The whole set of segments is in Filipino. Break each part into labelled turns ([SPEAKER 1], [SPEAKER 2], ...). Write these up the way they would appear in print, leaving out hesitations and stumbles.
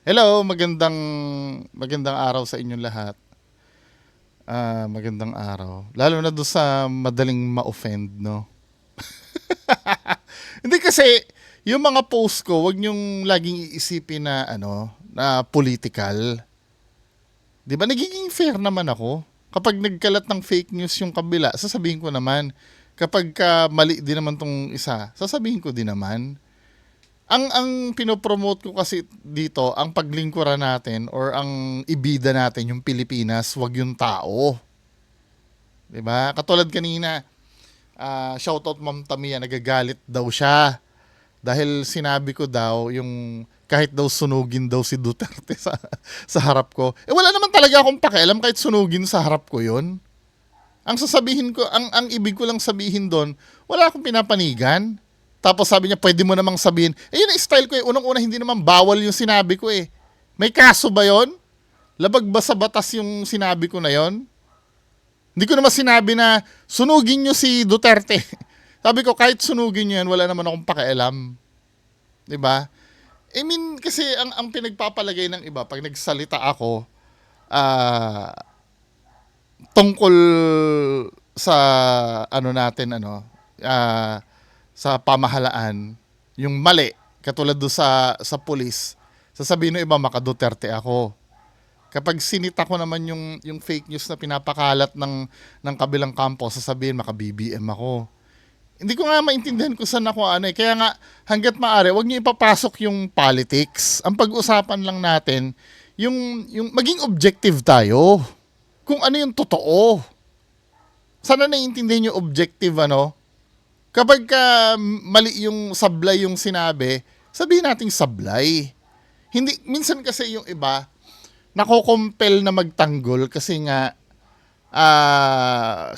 [SPEAKER 1] Hello, magandang magandang araw sa inyong lahat. Magandang araw. Lalo na do'n sa madaling ma-offend, 'no? Hindi kasi yung mga post ko, 'wag niyong laging iisipin na ano, na political. 'Di ba nagiging fair naman ako. Kapag nagkalat ng fake news yung kabila, sasabihin ko naman. Kapag mali din naman tong isa, sasabihin ko din naman. Ang pinopromote ko kasi dito, ang paglingkuran natin or ang ibida natin yung Pilipinas, wag yung tao. 'Di ba? Katulad kanina, shoutout Ma'am Tamia, nagagalit daw siya dahil sinabi ko daw yung kahit daw sunugin daw si Duterte sa harap ko. Eh wala naman talaga akong pakialam kahit sunugin sa harap ko 'yon. Ang sasabihin ko, ang ibig ko lang sabihin doon, wala akong pinapanigan. Tapos sabi niya, pwede mo namang sabihin, eh yun ang style ko eh. Unang-una, hindi naman bawal yung sinabi ko eh. May kaso ba yon? Labag ba sa batas yung sinabi ko na yon? Hindi ko naman sinabi na sunugin nyo si Duterte. Sabi ko, kahit sunugin nyo yan, wala naman akong pakialam. 'Di ba? I mean, kasi ang pinagpapalagay ng iba, pag nagsalita ako, ah, tungkol sa ano natin, ah, sa pamahalaan, yung mali, katulad do sa pulis, sasabihin ng iba, maka Duterte ako. Kapag sinita ko naman yung fake news na pinapakalat ng kabilang kampo, sasabihin maka BBM ako. Hindi ko nga maintindihan kung saan ako ano eh. Kaya nga, hanggat maaari, wag niyo ipapasok yung politics. Ang pag-usapan lang natin, yung maging objective tayo. Kung ano yung totoo. Sana naiintindihan yung objective, ano? Kapag mali yung sablay yung sinabi, sabihin nating sablay. Hindi, minsan kasi yung iba, nako-compel na magtanggol kasi nga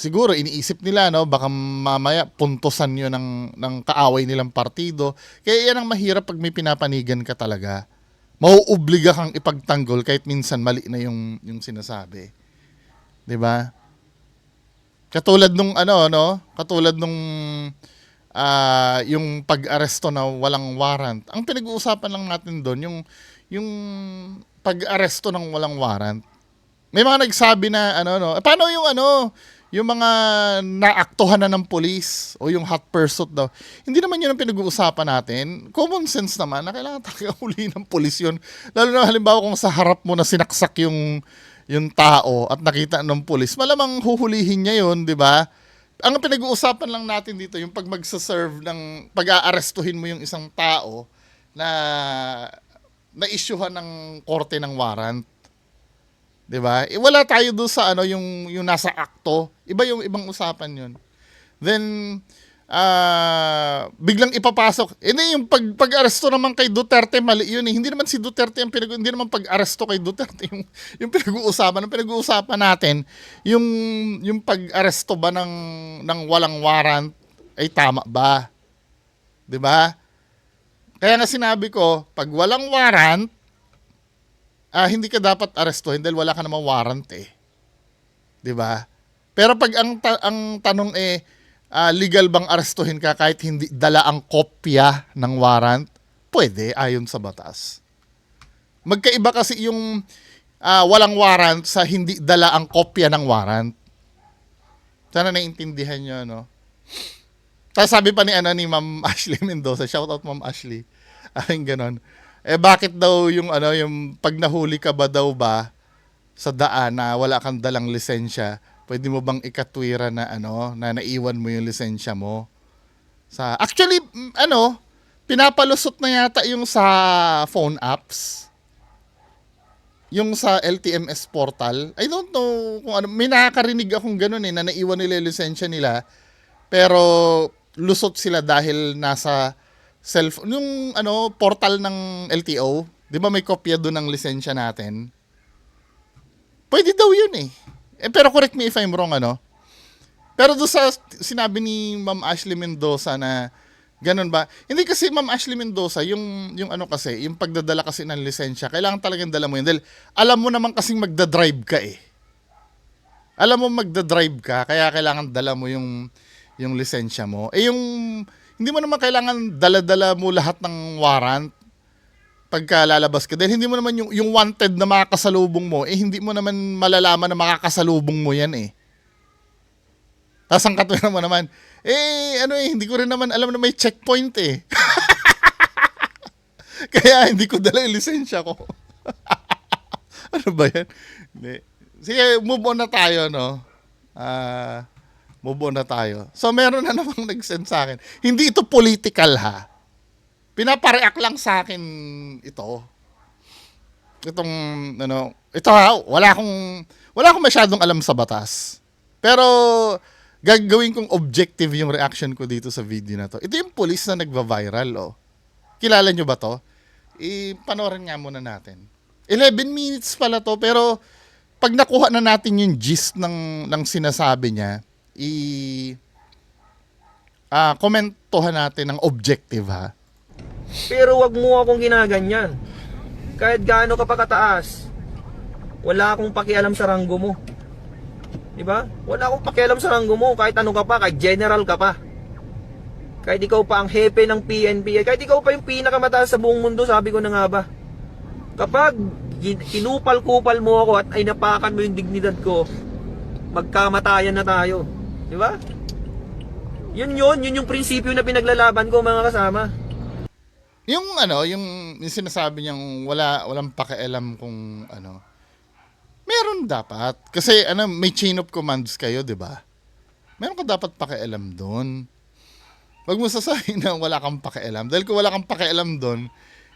[SPEAKER 1] siguro iniisip nila, no, baka mamaya puntosan yun ng kaaway nilang partido. Kaya yan ang mahirap pag may pinapanigan ka talaga. Mauobliga kang ipagtanggol kahit minsan mali na yung sinasabi. 'Di ba? Katulad nung ano, no? Katulad nung yung pag-aresto na walang warrant. Ang pinag-uusapan lang natin doon, yung pag-aresto ng walang warrant. May mga nagsabi na ano, no, paano yung ano, yung mga naaktuhan na ng police o yung hot pursuit daw. Hindi naman yun ang pinag-uusapan natin. Common sense naman na kailangan talaga huli ng police yun. Lalo na halimbawa kung sa harap mo na sinaksak yung tao at nakita ng police, malamang huhulihin niya yun, di ba? Ang pinag-uusapan lang natin dito, yung pag magsaserve ng, pag-aarestuhin mo yung isang tao na na-issuehan ng korte ng warrant. 'Di ba? Eh, wala tayo doon sa ano yung nasa akto. Iba yung ibang usapan 'yun. Then biglang ipapasok. Hindi yung pag-aresto naman kay Duterte, mali yun eh. Hindi naman si Duterte ang hindi naman pag-aresto kay Duterte yung pinag-uusapan. Ang pinag-uusapan natin, yung yung pag-aresto ba ng walang warrant ay tama ba? 'Di ba? Kaya nga sinabi ko, pag walang warrant, hindi ka dapat arestuhin dahil wala ka namang warrant eh. 'Di ba? Pero pag ang tanong eh, legal bang arestuhin ka kahit hindi dala ang kopya ng warrant? Pwede, ayon sa batas. Magkaiba kasi yung walang warrant sa hindi dala ang kopya ng warrant. Sana naiintindihan nyo, no? Tapos sabi pa ni Ma'am Ashley Mendoza, shout out Ma'am Ashley. Ay, ganon. Eh bakit daw yung ano, yung pag nahuli ka ba daw ba sa daan na wala kang dalang lisensya, pwede mo bang ikatwira na ano, na naiwan mo yung lisensya mo? Sa actually ano, pinapalusot na yata yung sa phone apps, yung sa LTMS portal. I don't know kung ano, may nakakarinig akong ganun eh, na naiwan nila yung lisensya nila, pero lusot sila dahil nasa cellphone, yung ano, portal ng LTO. Di ba may kopya doon ng lisensya natin? Pwede daw yun eh. Pero correct me if I'm wrong, ano? Pero doon sa sinabi ni Ma'am Ashley Mendoza na ganun ba? Hindi kasi Ma'am Ashley Mendoza, yung ano kasi, yung pagdadala kasi ng lisensya, kailangan talagang dala mo yun. Dahil alam mo naman kasing magdadrive ka eh. Alam mo magdadrive ka, kaya kailangan dala mo yung lisensya mo. Eh yung, hindi mo naman kailangan dala-dala mo lahat ng warrant. pagka lalabas ka. Dahil hindi mo naman yung wanted na makakasalubong mo, hindi mo naman malalaman na makakasalubong mo yan eh. Tapos ang katwira mo naman, hindi ko rin naman alam na may checkpoint eh. Kaya hindi ko dala yung lisensya ko. Ano ba yan? Hindi. Sige, move on na tayo, no? Move on na tayo. So, meron na namang nag-send sa akin. Hindi ito political, ha? Pinapareact lang sa akin ito. Itong, ito ha, wala akong masyadong alam sa batas. Pero, gagawin kong objective yung reaction ko dito sa video na to. Ito yung police na nagva-viral, oh. Kilala nyo ba to? Panoorin nga muna natin. 11 minutes pala to, pero pag nakuha na natin yung gist ng sinasabi niya, komentuhan natin ng objective, ha?
[SPEAKER 2] Pero wag mo akong ginaganyan. Kahit gaano ka pa kataas, wala akong pakialam sa ranggo mo. Diba? Wala akong pakialam sa ranggo mo. Kahit ano ka pa, kahit general ka pa. Kahit ikaw pa ang hepe ng PNP, kahit ikaw pa yung pinakamataas sa buong mundo, sabi ko na nga ba. Kapag kinupal-kupal mo ako at ay napakan mo yung dignidad ko, magkamatayan na tayo. Diba? Yun yung prinsipyo na pinaglalaban ko, mga kasama.
[SPEAKER 1] Yung sinasabi niyang walang pakialam kung meron dapat. Kasi may chain of commands kayo, 'di ba? Meron ka dapat pakialam doon. Wag mo sasabihin na wala kang pakialam. Dahil kung wala kang pakialam doon,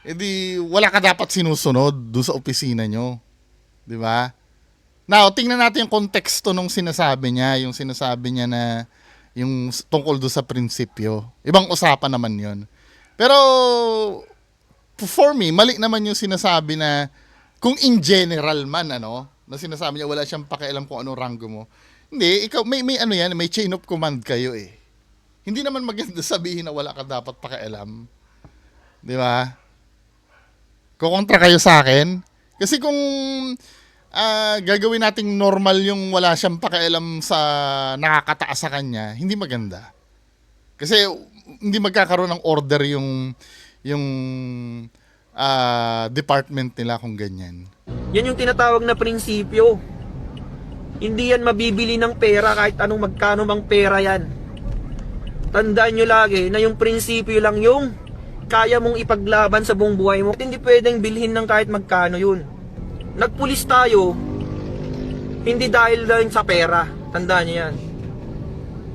[SPEAKER 1] edi wala ka dapat sinusunod doon sa opisina nyo. 'Di ba? Now, tingnan natin yung konteksto nung sinasabi niya, yung sinasabi niya na yung tungkol doon sa prinsipyo. Ibang usapan naman 'yon. Pero for me, mali naman yung sinasabi na kung in general man na sinasabi niya wala siyang pakialam kung anong ranggo mo. Hindi, ikaw may chain of command kayo eh. Hindi naman maganda sabihin na wala ka dapat pakialam. 'Di ba? Kukontra kayo sa akin kasi kung gagawin nating normal yung wala siyang pakialam sa nakakataas sa kanya, hindi maganda. Kasi hindi magkakaroon ng order yung department nila kung ganyan.
[SPEAKER 2] Yan yung tinatawag na prinsipyo. Hindi yan mabibili ng pera kahit anong magkano mang pera yan. Tandaan nyo lagi na yung prinsipyo lang yung kaya mong ipaglaban sa buong buhay mo. At hindi pwedeng bilhin ng kahit magkano yun. Nagpulis tayo, hindi dahil lang sa pera. Tandaan nyo yan.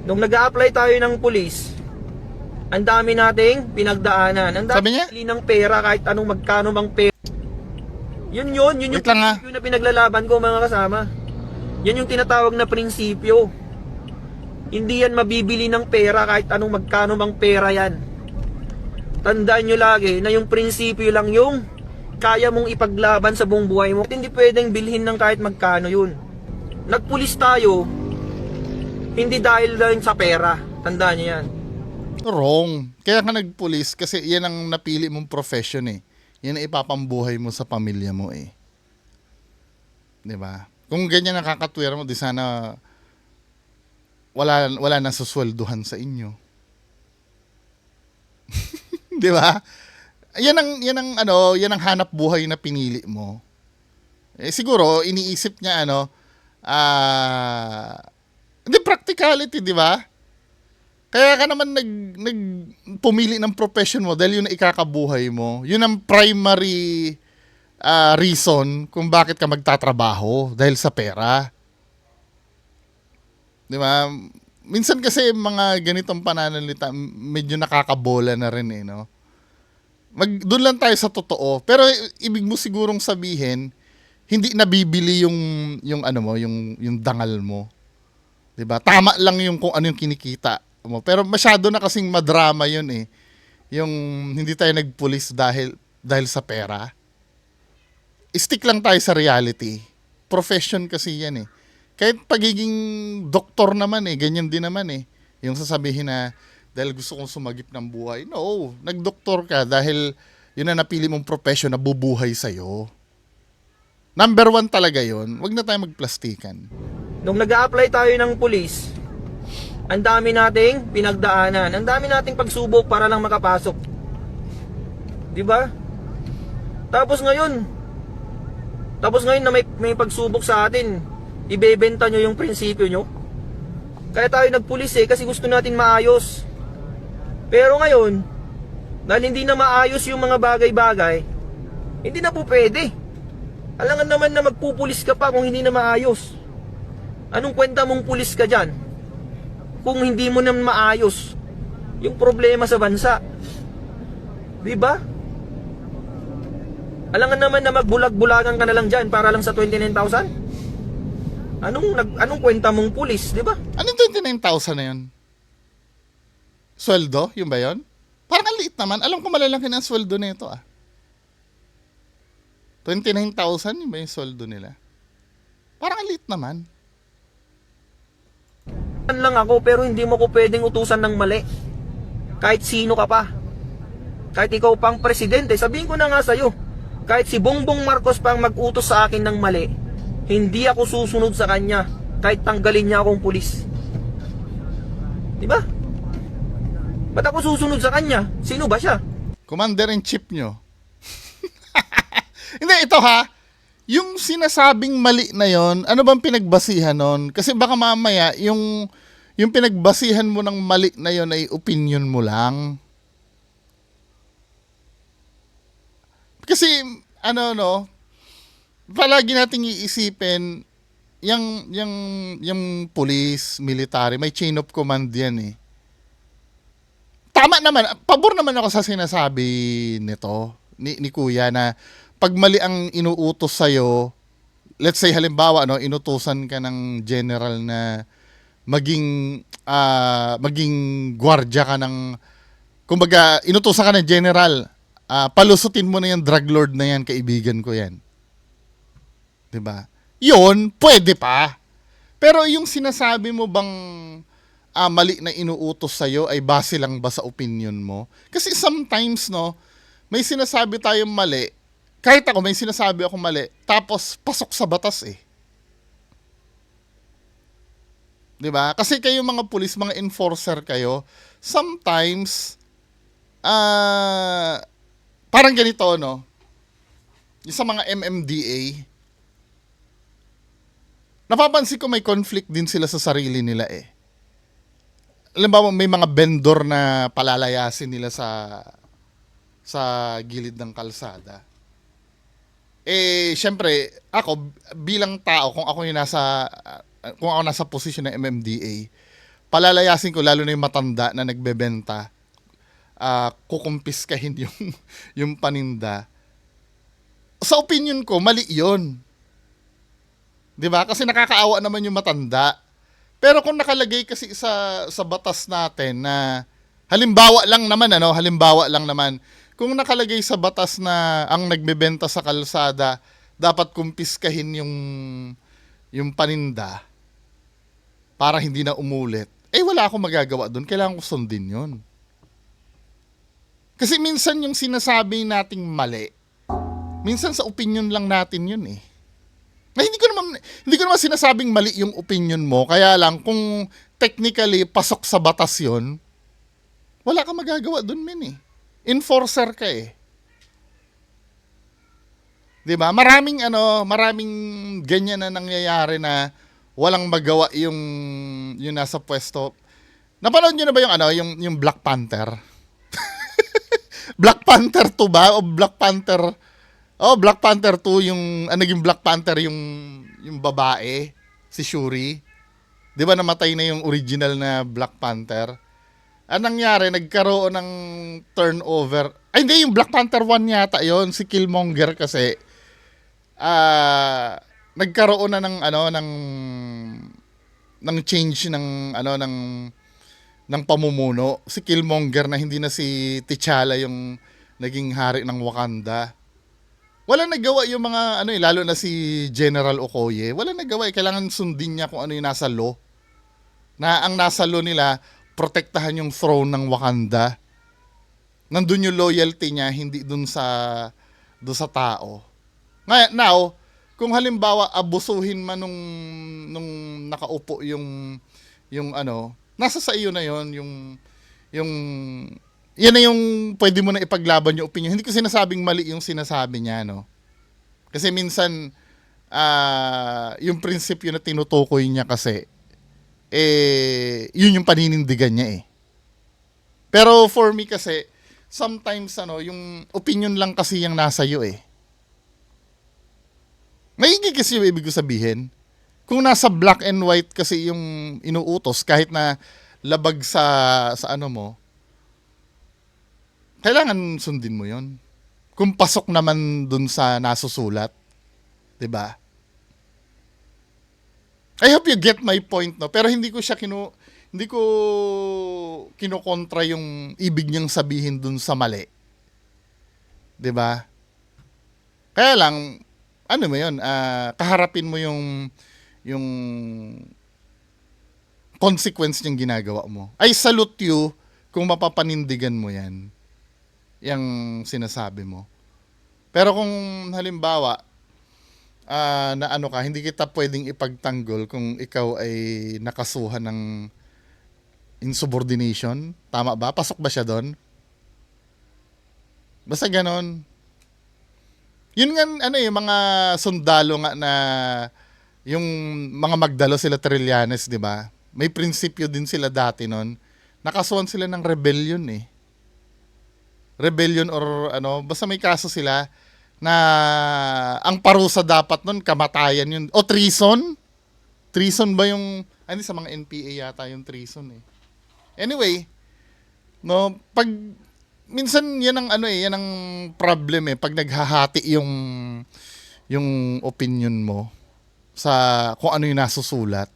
[SPEAKER 2] Nung nag-a-apply tayo ng pulis, ang dami nating pinagdaanan. Ang dami bilhin ng pera kahit anong magkano mang pera. Yun yung prinsipyo na pinaglalaban ko, mga kasama. Yan yung tinatawag na prinsipyo. Hindi yan mabibili ng pera kahit anong magkano mang pera yan. Tandaan nyo lagi na yung prinsipyo lang yung kaya mong ipaglaban sa buong buhay mo. At hindi pwedeng bilhin ng kahit magkano yun. Nagpulis tayo, hindi dahil lang sa pera. Tandaan nyo yan.
[SPEAKER 1] Wrong. Kaya ka nagpulis kasi yan ang napili mong profession eh. Yan ang ipapambuhay mo sa pamilya mo eh. 'Di ba? Kung ganyan nakakatwira mo, di sana wala na suswelduhan sa inyo. 'Di ba? Yan ang hanap buhay na pinili mo. Siguro iniisip niya hindi practicality, 'di ba? Kaya ka naman pumili ng profession mo dahil yun ang ikakabuhay mo. Yun ang primary reason kung bakit ka magtatrabaho, dahil sa pera. Di ba? Minsan kasi mga ganitong pananalita, medyo nakakabola na rin eh, no? Doon lang tayo sa totoo. Pero ibig mo sigurong sabihin, hindi nabibili yung dangal mo. Di ba? Tama lang yung kung ano yung kinikita mo. Pero masyado na kasing madrama yun eh. Yung hindi tayo nagpulis dahil sa pera. Stick lang tayo sa reality. Profession kasi yan eh. Kahit pagiging doktor naman eh, ganyan din naman eh. Yung sasabihin na dahil gusto kong sumagip ng buhay. No, nagdoktor ka dahil yun na napili mong profession na bubuhay sa'yo. Number 1 talaga yun. Huwag na tayo magplastikan.
[SPEAKER 2] Nung nag-a-apply tayo ng pulis, ang dami nating pinagdaanan. Ang dami nating pagsubok para lang makapasok. 'Di ba? Tapos ngayon, na may pagsubok sa atin, ibebenta nyo yung prinsipyo nyo. Kaya tayo nagpulis kasi gusto natin maayos. Pero ngayon, dahil hindi na maayos yung mga bagay-bagay, hindi na po pwede. Alangan naman na magpupulis ka pa kung hindi na maayos. Anong kwenta mong pulis ka dyan kung hindi mo na maayos yung problema sa bansa? Diba? Alangan naman na magbulag-bulagan ka na lang dyan para lang sa 29,000? Anong kwenta mong pulis, di ba?
[SPEAKER 1] Anong 29,000 na yun? Sweldo? Yung ba yun? Parang ang liit naman. Alam ko malalaki na ang sweldo na ito 29,000 yung ba yung sweldo nila? Parang ang liit naman.
[SPEAKER 2] Lang ako pero hindi mo ko pwedeng utusan ng mali. Kahit sino ka pa. Kahit ikaw pang presidente, sabihin ko na nga sa'yo, kahit si Bongbong Marcos pang mag-utos sa akin ng mali, hindi ako susunod sa kanya kahit tanggalin niya akong pulis. Diba? Ba't ako susunod sa kanya? Sino ba siya?
[SPEAKER 1] Commander-in-chief nyo. Hindi, ito yung sinasabing mali na yon, ano bang pinagbasihan nun? Kasi baka mamaya, yung pinagbasihan mo ng mali na yon ay opinion mo lang. Kasi, palagi nating iisipin, yung police, military, may chain of command yan eh. Tama naman, pabor naman ako sa sinasabi nito, ni Kuya, na pag mali ang inuutos sa'yo, let's say halimbawa, inutusan ka ng general na maging gwardiya ka ng, kumbaga, inutusan ka ng general, palusutin mo na yung drug lord na yan, kaibigan ko yan. Diba? Yun, pwede pa. Pero yung sinasabi mo bang mali na inuutos sa'yo ay base lang ba sa opinion mo? Kasi sometimes, may sinasabi tayong mali, kahit ako may sinasabi ako mali, tapos pasok sa batas eh. 'Di ba? Kasi kayo mga pulis, mga enforcer kayo, sometimes parang ganito yung sa mga MMDA, napapansin ko may conflict din sila sa sarili nila eh. Alam ba, may mga vendor na palalayasin nila sa gilid ng kalsada. Syempre, ako bilang tao, kung ako nasa posisyon ng MMDA, palalayasin ko lalo na yung matanda na nagbebenta, kukumpiskahin yung paninda. Sa opinion ko, mali 'yon. 'Di ba? Kasi nakakaawa naman yung matanda. Pero kung nakalagay kasi sa batas natin na halimbawa lang naman, kung nakalagay sa batas na ang nagbebenta sa kalsada dapat kumpiskahin yung paninda para hindi na umulit, wala akong magagawa doon. Kailangan ko sundin yun. Kasi minsan yung sinasabi nating mali, minsan sa opinion lang natin yun eh. Na hindi ko naman sinasabing mali yung opinion mo, kaya lang kung technically pasok sa batas yun, wala kang magagawa doon, men eh. Enforcer ka eh. 'Di ba? Maraming ganyan na nangyayari na walang magawa yung nasa pwesto. Napanood niyo na ba yung Black Panther? Black Panther 2 ba o Black Panther? Oh, Black Panther 2 yung naging Black Panther yung babae, si Shuri. 'Di ba namatay na yung original na Black Panther? Anong nangyari? Nagkaroon ng turnover. Ay, hindi. Yung Black Panther 1 yata yon, si Killmonger kasi. Nagkaroon na ng change ng pamumuno. Si Killmonger na hindi na si T'Challa yung naging hari ng Wakanda. Wala nagawa yung mga, lalo na si General Okoye. Wala nagawa. Kailangan sundin niya kung ano yung nasa law. Na ang nasa law nila, protektahan yung throne ng Wakanda. Nandun yung loyalty niya, hindi dun sa tao. Ngayon, now, kung halimbawa abusuhin man nung nakaupo yung nasa sa iyo na yon yung yan na yung pwede mo na ipaglaban yung opinion. Hindi ko sinasabing mali yung sinasabi niya, no? Kasi minsan, yung prinsipyo na tinutukoy niya kasi, yun yung paninindigan niya eh. Pero for me kasi, sometimes yung opinion lang kasi yung nasa iyo eh. Maigi kasi yung ibig ko sabihin. Kung nasa black and white kasi yung inuutos, kahit na labag sa ano mo, kailangan sundin mo yon. Kung pasok naman dun sa nasusulat, 'di ba? I hope you get my point, no. Pero hindi ko kinokontra yung ibig niyang sabihin dun sa mali. 'Di ba? Kaya lang ano mo 'yon, kaharapin mo yung consequence ng ginagawa mo. I salute you kung mapapanindigan mo 'yan. Yang sinasabi mo. Pero kung halimbawa, na ano ka, hindi kita pwedeng ipagtanggol kung ikaw ay nakasuhan ng insubordination. Tama ba? Pasok ba siya doon? Basta ganon. Yun nga, mga sundalo nga na yung mga Magdalo sila Trillanes, di ba? May prinsipyo din sila dati nun. Nakasuhan sila ng rebellion eh. Rebellion or basta may kaso sila na ang parusa dapat nun kamatayan yun. O treason? Treason ba yung sa mga NPA yata yung treason eh. Anyway, no, pag minsan yan ang yan ang problem eh pag naghahati yung opinion mo sa kung ano yung nasusulat.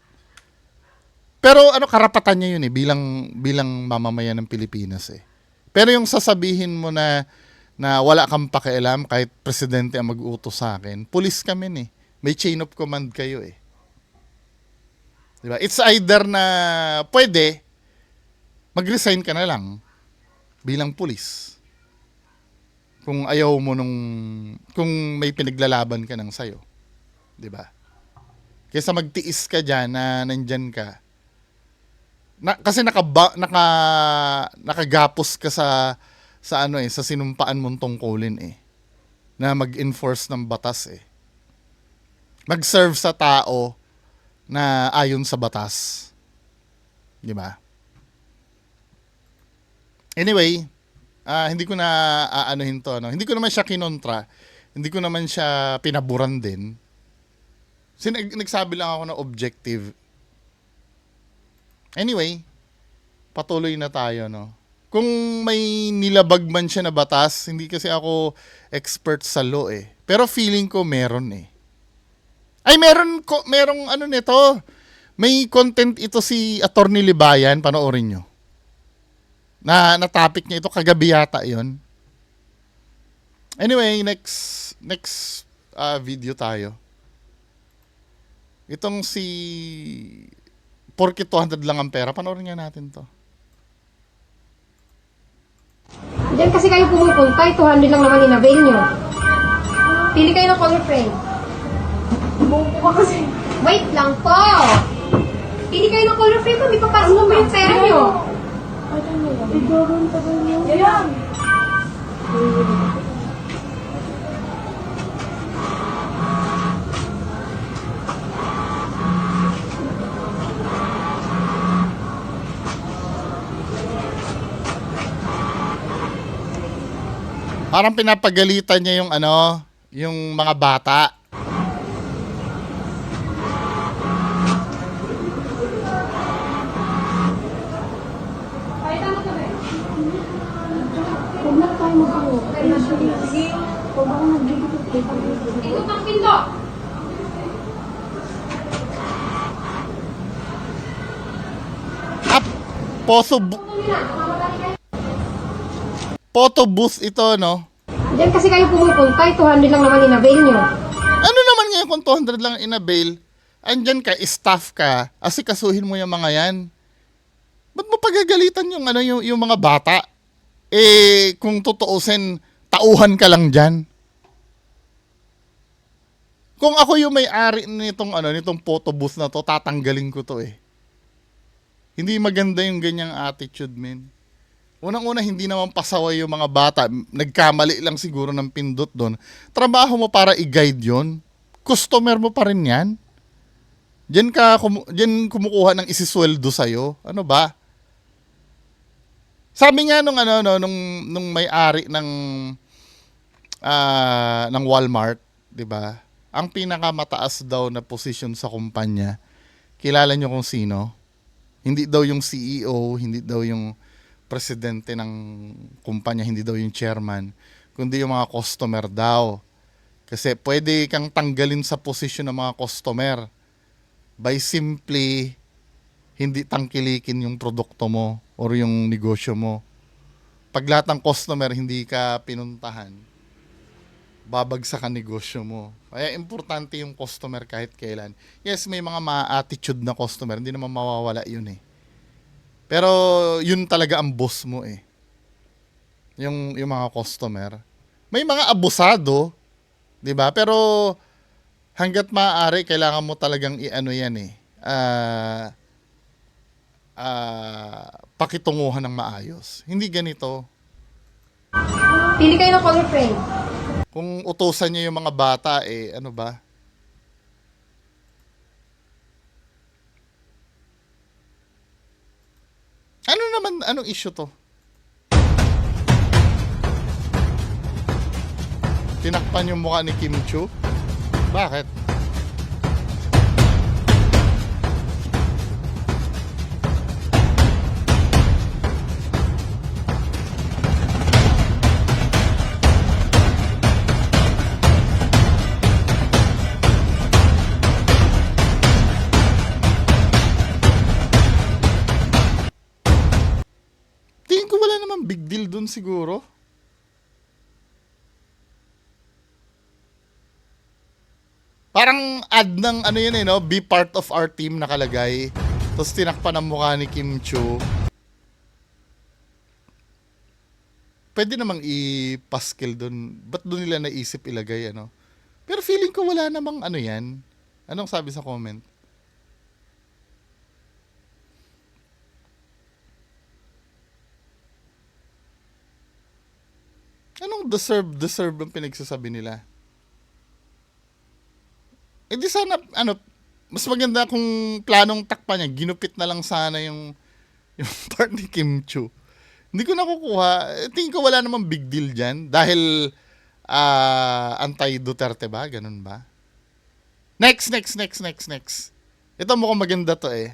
[SPEAKER 1] Pero karapatan niya yun eh bilang mamamayan ng Pilipinas eh. Pero yung sasabihin mo na wala kang pakialam kahit presidente ang mag-utos sa akin, pulis kami eh. May chain of command kayo eh. Diba? It's either na pwede, mag-resign ka na lang bilang pulis. Kung ayaw mo kung may pinaglalaban ka ng sayo. Diba? Kaysa magtiis ka dyan na nandyan ka, kasi nakagapos ka sa sa sinumpaan mong tungkulin eh, na mag-enforce ng batas eh, mag-serve sa tao na ayon sa batas, di ba? Anyway, hindi ko na aanuhin to, hindi ko naman siya kinontra, hindi ko naman siya pinaburan din. Nagsabi lang ako na objective. Anyway, patuloy na tayo, no? Kung may nilabag man siya na batas, hindi kasi ako expert sa law eh. Pero feeling ko meron eh. Ay, merong nito. May content ito si Attorney Libayan, panoorin nyo. Na topic niya ito, kagabi yata yun. Anyway, next video tayo. Itong si porke 200 lang ang pera, panoorin nga natin to.
[SPEAKER 3] Diyan kasi kayo pumupunta, 200 lang naman in-avail nyo. Pili kayo ng color frame. Bumupo ka kasi. Wait lang po! Pili kayo ng color frame, hindi papasok mo yung pera nyo. Yan!
[SPEAKER 1] Parang pinapagalitan niya yung mga bata.
[SPEAKER 3] Huwag na tayo mag-ano. Sige, huwag ako nag-gigit. Ikot ang pinto!
[SPEAKER 1] Photo booth ito, no?
[SPEAKER 3] Diyan kasi kayo pumupunta, 200 lang naman in-avail nyo.
[SPEAKER 1] Ano naman ngayon kung 200 lang in-avail? Andyan ka, staff ka, asikasuhin mo yung mga yan. Ba't mo pagagalitan yung mga bata? Kung tutuusin, tauhan ka lang dyan. Kung ako yung may-ari nitong photo booth na to, tatanggalin ko to eh. Hindi maganda yung ganyang attitude, men. Unang-una, hindi naman pasaway yung mga bata. Nagkamali lang siguro ng pindot doon. Trabaho mo para i-guide yon. Customer mo pa rin yan. Diyan kumukuha ng isisweldo sa'yo. Ano ba? Sabi nga nung may-ari ng Walmart, 'di ba? Ang pinakamataas daw na posisyon sa kumpanya, kilala nyo kung sino? Hindi daw yung CEO, hindi daw yung presidente ng kumpanya, hindi daw yung chairman, kundi yung mga customer daw. Kasi pwede kang tanggalin sa posisyon ng mga customer by simply hindi tangkilikin yung produkto mo or yung negosyo mo. Pag lahat ng customer hindi ka pinuntahan, babagsak ang negosyo mo. Kaya importante yung customer kahit kailan. Yes, may mga ma-attitude na customer, hindi naman mawawala yun eh. Pero yun talaga ang boss mo eh. Yung mga customer. May mga abusado, 'di ba? Pero hangga't maaari kailangan mo talagang i-ano yan eh. Pakitunguhan ng maayos. Hindi ganito.
[SPEAKER 3] Pili kayo ng color friend.
[SPEAKER 1] Kung utusan niyo yung mga bata, eh, ano ba? Ano naman, anong issue to? Tinakpan yung mukha ni Kim Chu? Bakit? Tingin ko wala namang big deal dun siguro. Parang ad ng ano yun eh, no? Be part of our team nakalagay. Tapos tinakpan ang mukha ni Kim Chu. Pwede namang i-paskill dun. Ba't dun nila naisip ilagay, ano? Pero feeling ko wala namang ano yan. Anong sabi sa comment? Anong deserve ang pinagsasabi nila? Eh di sana, ano, mas maganda kung planong takpan niya, ginupit na lang sana yung part ni Kim Chu. Hindi ko nakukuha. Tingin ko wala namang big deal dyan. Dahil anti-Duterte ba? Ganun ba? Next. Ito mukhang maganda to eh.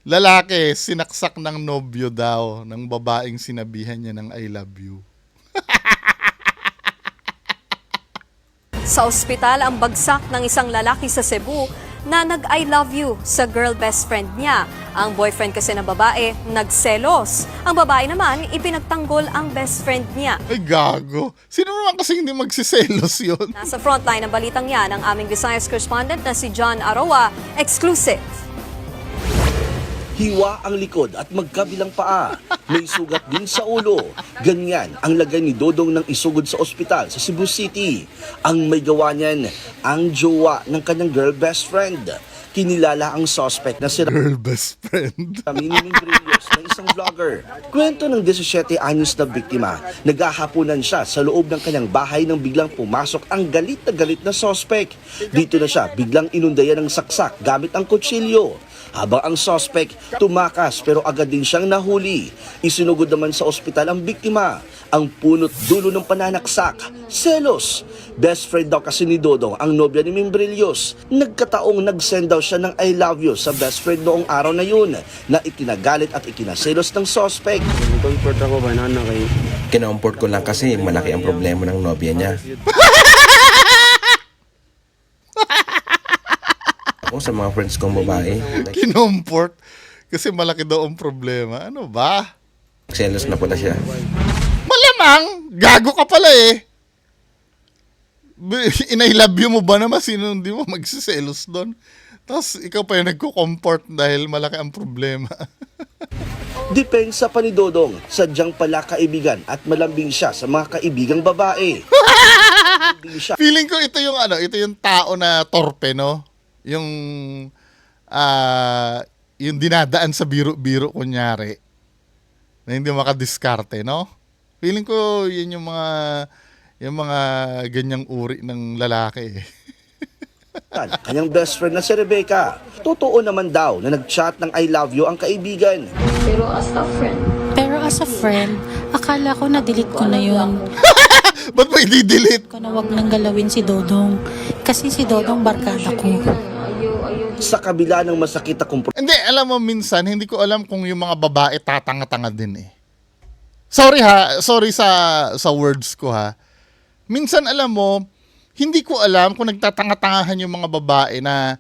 [SPEAKER 1] Lalaki, sinaksak ng nobyo daw ng babaeng sinabihan niya ng I love you.
[SPEAKER 4] Sa ospital, ang bagsak ng isang lalaki sa Cebu na nag-I love you sa girl best friend niya. Ang boyfriend kasi na babae, nagselos. Ang babae naman, ipinagtanggol ang best friend niya.
[SPEAKER 1] Ay gago. Sino naman kasi hindi magsiselos yun?
[SPEAKER 4] Nasa frontline ng balitang yan ang aming Visayas correspondent na si John Aroa, exclusive.
[SPEAKER 5] Hiwa ang likod at magkabilang paa. May sugat din sa ulo. Ganyan ang lagay ni Dodong ng isugod sa ospital sa Cebu City. Ang may gawa niyan, ang jowa ng kanyang girl best friend. Kinilala ang suspect na si
[SPEAKER 1] Girl best friend.
[SPEAKER 5] Ramini Membrillos na isang vlogger. Kwento ng 17 anyos na biktima, naghahaponan siya sa loob ng kanyang bahay nang biglang pumasok ang galit na suspect. Dito na siya biglang inundayan ng saksak gamit ang kutsilyo. Habang ang suspect tumakas pero agad din siyang nahuli. Isinugod naman sa ospital ang biktima. Ang punot dulo ng pananaksak, selos. Best friend daw kasi ni Dodong ang nobya ni Membrillos. Nagkataong nag-send daw siya ng I love you sa best friend noong araw na yun na ikinagalit at ikinaselos ng suspect.
[SPEAKER 6] Comfort ako ba na kay...
[SPEAKER 7] Kinomport ko lang kasi malaki ang problema ng nobya niya. Ako sa mga friends kong babae,
[SPEAKER 1] Kinomport. Kasi malaki daw ang problema. Ano ba?
[SPEAKER 7] selos na pala siya.
[SPEAKER 1] Malamang, gago ka pala eh. In-I love you mo ba naman? Sino hindi mo magsiselos doon? Tapos ikaw pa yung nagko-comport dahil malaki ang problema.
[SPEAKER 5] Depensa pa ni Dodong, sadyang pala kaibigan at malambing siya sa mga kaibigang babae. Malambing siya.
[SPEAKER 1] Feeling ko ito yung tao na torpe, no? Yung dinadaan sa biro-biro kunyari. Na hindi makadiskarte, no? Feeling ko yun yung mga ganyang uri ng lalaki.
[SPEAKER 5] Kanyang best friend na si Rebecca. Totoo naman daw na nag-chat ng I love you ang kaibigan.
[SPEAKER 3] Pero as a friend,
[SPEAKER 8] akala ko na-delete ko na yun.
[SPEAKER 1] Ba't mo i-delete?
[SPEAKER 8] Ko na wag nang galawin si Dodong. Kasi si Dodong barkada ko.
[SPEAKER 5] Sa kabila ng masakit na
[SPEAKER 1] Hindi, alam mo, minsan, hindi ko alam kung yung mga babae tatanga-tanga din eh. Sorry sa words ko ha. Minsan, alam mo, hindi ko alam kung nagtatanga-tangahan yung mga babae na,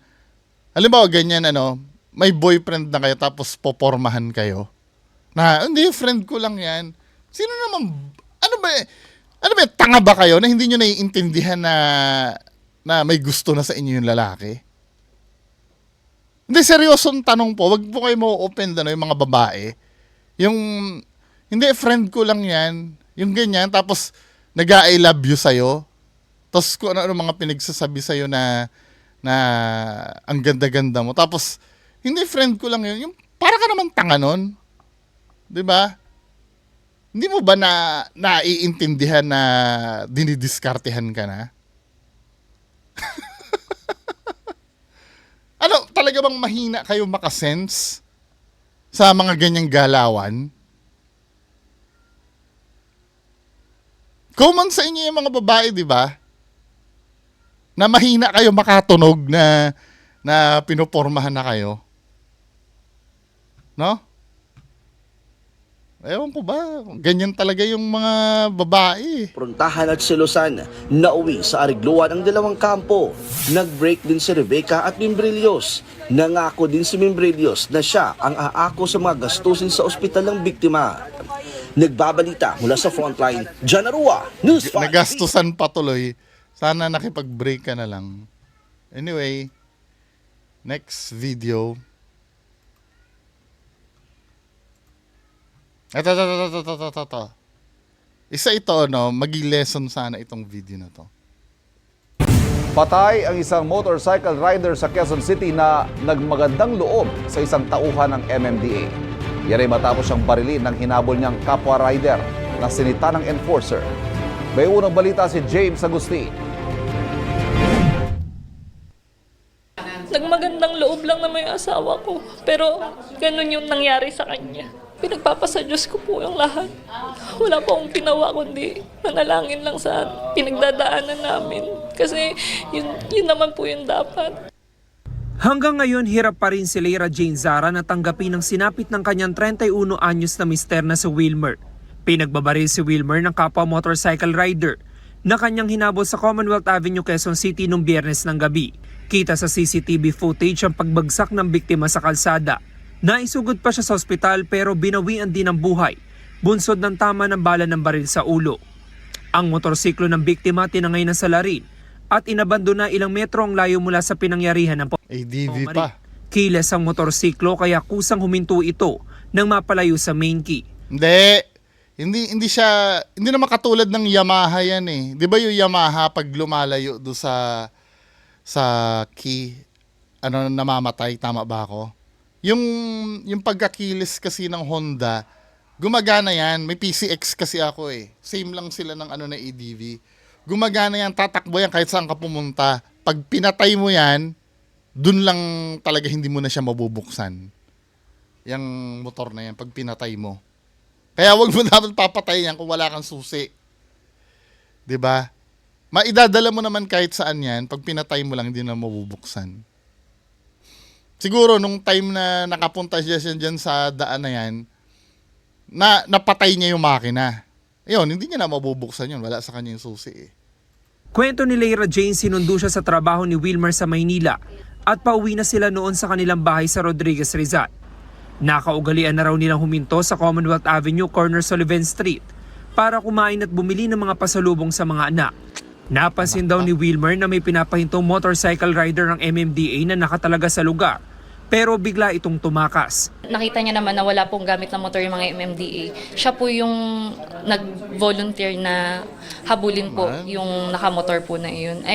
[SPEAKER 1] halimbawa ganyan, may boyfriend na kayo tapos popormahan kayo. Na, hindi, friend ko lang yan. Sino naman, ano ba, tanga ba kayo na hindi nyo naiintindihan na may gusto na sa inyo yung lalaki? Hindi, seryosong tanong po. Wag po kayo ma-open yung mga babae. Yung, hindi, friend ko lang yan. Yung ganyan, tapos nag-I love you sa'yo. Tapos kung ano mga pinagsasabi sa'yo na ang ganda-ganda mo. Tapos, hindi, friend ko lang yun. Yung, para ka naman tanga nun. Diba? Hindi mo ba naiintindihan na dinidiskartehan ka na? Ano, talaga bang mahina kayo makasense sa mga ganyang galawan? Common sa inyo yung mga babae, di ba? Na mahina kayo makatunog na pinupormahan na kayo. No? Ewan ko ba, ganyan talaga yung mga babae.
[SPEAKER 5] Prontahan at selosan, nauwi sa arigluan ang dalawang kampo. Nag-break din si Rebecca at Membrillos. Nangako din si Membrillos na siya ang aako sa mga gastusin sa ospital ng biktima. Nagbabalita mula sa frontline, John Arua, News 5.
[SPEAKER 1] Nagastusan pa tuloy. Sana nakipag-break ka na lang. Anyway, next video. Ito. Isa ito, maging lesson sana itong video na to.
[SPEAKER 9] Patay ang isang motorcycle rider sa Quezon City na nagmagandang loob sa isang tauhan ng MMDA. Yan ay matapos siyang barilin ng hinabol niyang kapwa rider na sinita ng enforcer. May unang balita si James Agustin.
[SPEAKER 10] Nagmagandang loob lang na may asawa ko. Pero ganun yung nangyari sa kanya. Pinagpapasa Diyos ko po yung lahat. Wala po akong ginawa kundi manalangin lang sa pinagdadaanan namin. Kasi yun naman po yung dapat.
[SPEAKER 2] Hanggang ngayon, hirap pa rin si Leira Jane Zara na tanggapin ang sinapit ng kanyang 31 anyos na mister na si Wilmer. Pinagbabaril si Wilmer ng kapwa motorcycle rider na kanyang hinabol sa Commonwealth Avenue, Quezon City noong Biyernes ng gabi. Kita sa CCTV footage ang pagbagsak ng biktima sa kalsada. Naisugod pa siya sa ospital pero binawian din ang buhay. Bunsod ng tama ng bala ng baril sa ulo. Ang motorsiklo ng biktima tinangay na sa larin at inabandona ilang metro ang layo mula sa pinangyarihan ng
[SPEAKER 1] ADV pa.
[SPEAKER 2] Kiles ang motorsiklo kaya kusang huminto ito nang mapalayo sa main key.
[SPEAKER 1] Hindi naman katulad ng Yamaha yan eh. 'Di ba yung Yamaha pag lumalayo do sa key namamatay, tama ba ako? Yung pagkakilis kasi ng Honda, gumagana yan. May PCX kasi ako eh. Same lang sila ng na ADV. Gumagana yan, tatakbo yan kahit saan ka pumunta. Pag pinatay mo yan, dun lang talaga hindi mo na siya mabubuksan. Yung motor na yan, pag pinatay mo. Kaya wag mo dapat papatay yan kung wala kang susi. 'Di ba? Maidadala mo naman kahit saan yan, pag pinatay mo lang, hindi na mabubuksan. Siguro, nung time na nakapunta siya dyan sa daan na yan, napatay niya yung makina. Ayun, hindi niya na mabubuksan yun. Wala sa kanya yung susi eh.
[SPEAKER 2] Kwento ni Leira Jane, sinundo siya sa trabaho ni Wilmer sa Maynila at pauwi na sila noon sa kanilang bahay sa Rodriguez, Rizal. Nakaugalian na raw nilang huminto sa Commonwealth Avenue, corner Sullivan Street para kumain at bumili ng mga pasalubong sa mga anak. Napansin daw ni Wilmer na may pinapahintong motorcycle rider ng MMDA na nakatalaga sa lugar
[SPEAKER 11] pero bigla itong tumakas.
[SPEAKER 10] Nakita niya naman na wala pong gamit na motor yung mga MMDA. Siya po yung nag-volunteer na habulin po yung nakamotor po na iyon.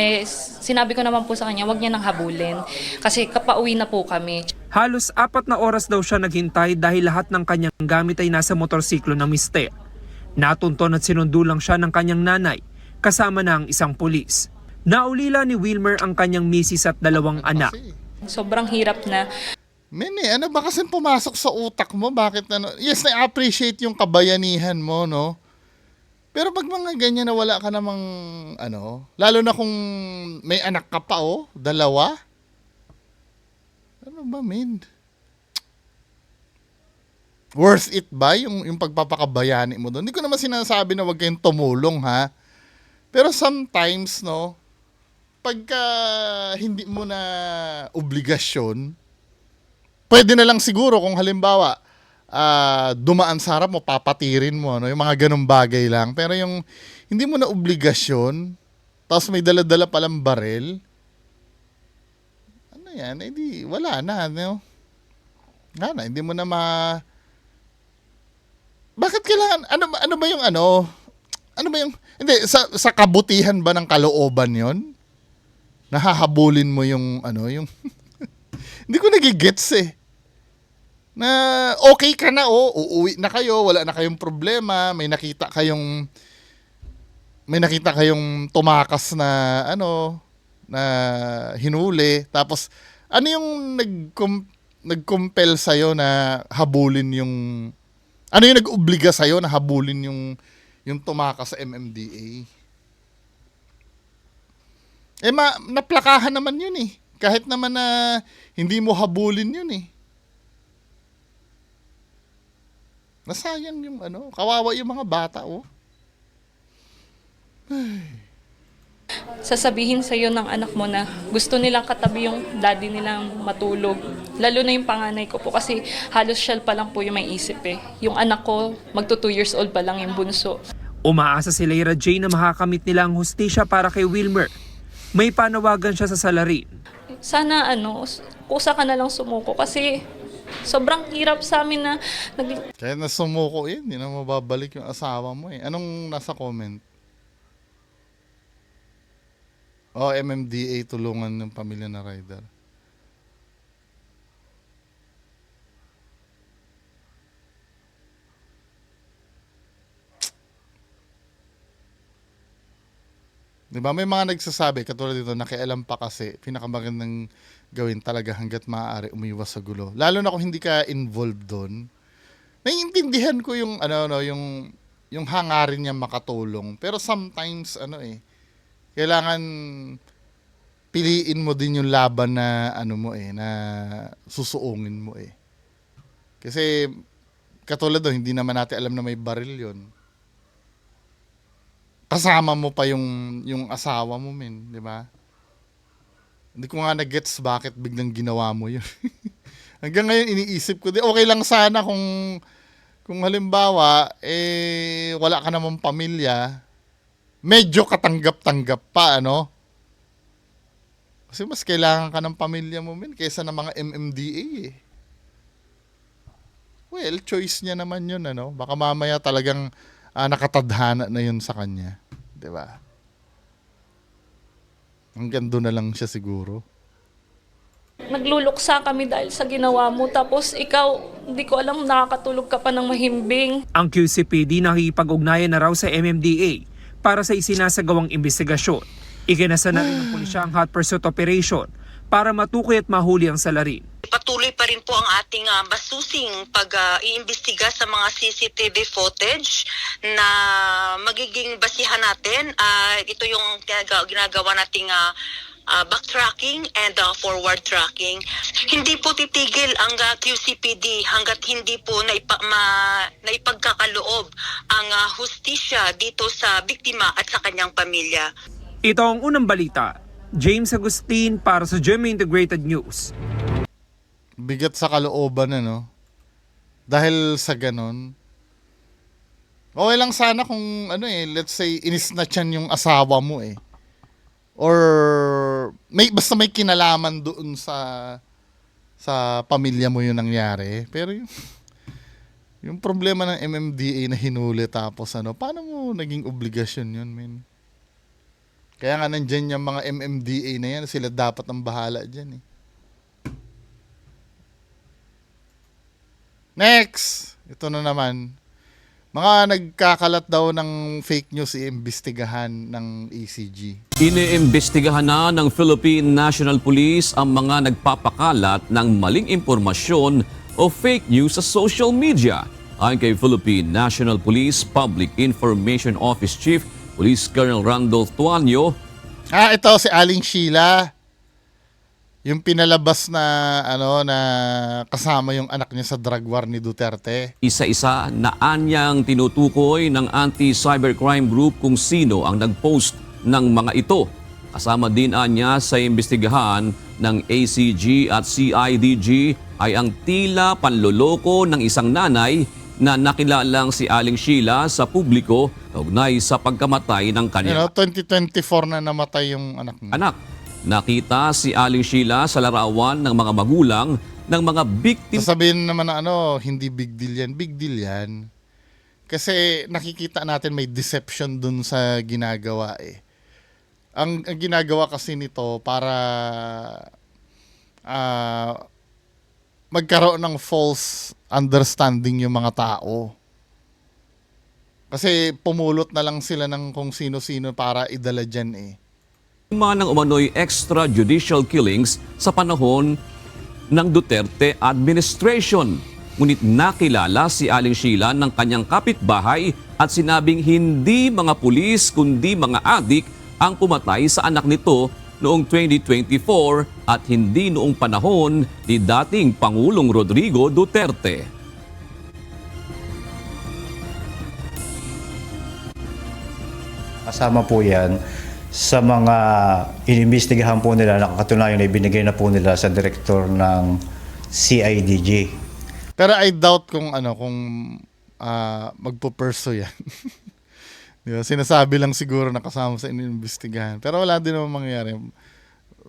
[SPEAKER 10] Sinabi ko naman po sa kanya, wag niya nang habulin kasi kapauwi na po kami.
[SPEAKER 11] Halos 4 na oras daw siya naghintay dahil lahat ng kanyang gamit ay nasa motorsiklo ng mister. Natunton at sinundulang siya ng kanyang nanay, kasama na ang isang pulis. Naulila ni Wilmer ang kanyang misis at 2 anak.
[SPEAKER 10] Sobrang hirap na.
[SPEAKER 1] Ano ba kasi pumasok sa utak mo? Bakit ano? Yes, na-appreciate yung kabayanihan mo, no? Pero pag mga ganyan na wala ka namang, lalo na kung may anak ka pa, 2. Ano ba, men? Worth it ba yung pagpapakabayani mo doon? Hindi ko naman sinasabi na wag kayong tumulong, ha? Pero sometimes, no, pagka hindi mo na obligasyon, pwede na lang siguro kung halimbawa dumaan sa harap mo, papatirin mo, yung mga ganong bagay lang. Pero yung hindi mo na obligasyon, tapos may dala-dala palang barel, yan, hindi, wala na, no? Nga na, hindi mo na Bakit kailangan, ano ba yung hindi, sa kabutihan ba ng kalooban yon? Nahahabulin mo yung, hindi ko nagigets na okay ka na, uuwi na kayo, wala na kayong problema, may nakita kayong tumakas na, na hinuli, tapos, yung nag-compel sa'yo na habulin yung, yung nag-obliga sa'yo na habulin yung tumakas sa MMDA? Naplakahan naman yun eh. Kahit naman na hindi mo habulin yun eh. Nasayang yung kawawa yung mga bata,
[SPEAKER 10] Sasabihin sa iyo ng anak mo na gusto nilang katabi yung daddy nilang matulog. Lalo na yung panganay ko po kasi halos shell pa lang po yung may isip eh. Yung anak ko, magto 2 years old pa lang yung bunso.
[SPEAKER 11] Umaasa si Lyra J na makakamit nila ang hustisya para kay Wilmer. May panawagan siya sa salarin.
[SPEAKER 10] Sana kusa ka na lang sumuko kasi sobrang hirap sa amin na
[SPEAKER 1] Kaya na sumuko hindi na mababalik yung asawa mo eh. Anong nasa comment? MMDA tulungan ng pamilya na rider. Diba? May mga nagsasabi, katulad dito, nakialam pa kasi, pinakamagandang gawin talaga hanggat maaari umiwas sa gulo. Lalo na kung hindi ka involved doon. Naiintindihan ko yung, yung hangarin niya makatulong. Pero sometimes, kailangan piliin mo din yung laban na, na susuungin mo eh. Kasi, katulad doon, hindi naman natin alam na may baril yun. Kasama mo pa yung asawa mo, men, di ba? Hindi ko nga na-gets bakit biglang ginawa mo yun. Hanggang ngayon iniisip ko, okay lang sana kung halimbawa, wala ka namang pamilya, medyo katanggap-tanggap pa, Kasi mas kailangan ka ng pamilya mo, men, kaysa ng mga MMDA eh. Well, choice niya naman yun, Baka mamaya talagang nakatadhana na yun sa kanya. Diba? Hanggang doon na lang siya siguro.
[SPEAKER 10] nagluluksa kami dahil sa ginawa mo. Tapos ikaw, hindi ko alam, nakakatulog ka pa ng mahimbing.
[SPEAKER 11] Ang QCPD nakikipag-ugnayan na raw sa MMDA para sa isinasagawang investigasyon. Iginasa na rin ng pulisya ang hot pursuit operation para matukoy at mahuli ang salarin.
[SPEAKER 12] Patuloy pa rin po ang ating masusing pag-iimbestiga sa mga CCTV footage na magiging basihan natin. Ito yung ginagawa nating backtracking and forward tracking. Hindi po titigil ang QCPD hanggat hindi po naipagkakaloob ang hustisya dito sa biktima at sa kanyang pamilya.
[SPEAKER 11] Ito ang unang balita. James Agustin para sa GMA Integrated News.
[SPEAKER 1] Bigat sa kalooban, dahil sa ganon. Okay lang sana kung, let's say, inisnatchan yung asawa mo Or, basta may kinalaman doon sa sa pamilya mo yung nangyari. Pero yung problema ng MMDA na hinuli tapos paano mo naging obligasyon yun, men? Kaya nga nandyan yung mga MMDA na yan, sila dapat ang bahala dyan eh. Next! Ito na naman. Mga nagkakalat daw ng fake news iimbestigahan ng ECG.
[SPEAKER 13] Iniimbestigahan na ng Philippine National Police ang mga nagpapakalat ng maling impormasyon o fake news sa social media. Ayon kay Philippine National Police Public Information Office Chief Police Colonel Randolph Tuanyo.
[SPEAKER 1] Ito si Aling Sheila. Yung pinalabas na na kasama yung anak niya sa drug war ni Duterte.
[SPEAKER 13] Isa-isa na anyang tinutukoy ng anti-cybercrime group kung sino ang nag-post ng mga ito. Kasama din anya sa imbestigahan ng ACG at CIDG ay ang tila panloloko ng isang nanay na nakilalang si Aling Sheila sa publiko kaugnay sa pagkamatay ng kanyang
[SPEAKER 1] 2024 na namatay yung anak niya.
[SPEAKER 13] Nakita si Aling Sheila sa larawan ng mga magulang ng mga biktima.
[SPEAKER 1] Sasabihin naman na hindi big deal yan. Big deal yan. Kasi nakikita natin may deception dun sa ginagawa eh. Ang ginagawa kasi nito para magkaroon ng false understanding yung mga tao. Kasi pumulot na lang sila ng kung sino-sino para idala dyan eh.
[SPEAKER 13] Ng umano'y extrajudicial killings sa panahon ng Duterte administration. Ngunit nakilala si Aling Sheila ng kanyang kapitbahay at sinabing hindi mga pulis kundi mga adik ang pumatay sa anak nito noong 2024 at hindi noong panahon ni dating Pangulong Rodrigo Duterte.
[SPEAKER 14] Kasama po yan sa mga inimbestigahan po nila, nakakatunayan na ibinigay na po nila sa direktor ng CIDG.
[SPEAKER 1] Pero I doubt kung magpo-perso yan. Diba? Sinasabi lang siguro na kasama sa inimbestigahan. Pero wala din naman mangyayari.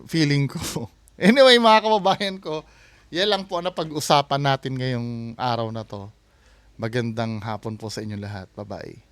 [SPEAKER 1] Feeling ko. Anyway, mga kababayan ko, yan lang po ang napag-usapan natin ngayong araw na to. Magandang hapon po sa inyo lahat. Bye-bye.